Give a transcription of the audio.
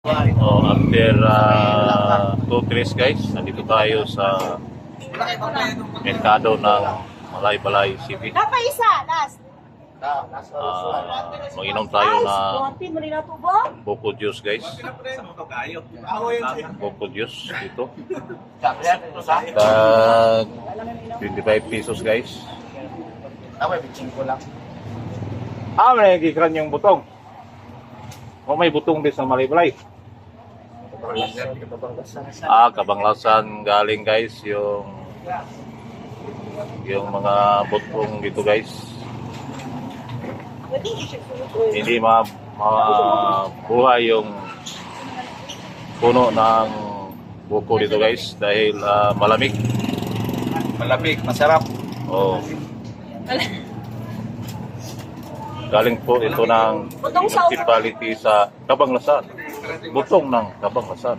After 2-3 guys, nandito tayo sa merkado ng Balay City. Isa, last. Mag-inom tayo ng buko juice guys. Buko juice dito. Tag 25 pesos guys. May gikran yung butong. May butong din sa Balay. Kabanglasan galing guys yung mga butong dito guys. Hindi mabuhay yung puno ng buko dito guys dahil malamig. Malamig, masarap. Oh. Galing po ito ng municipality sa Kabanglasan. Butong ng Kabanglasan.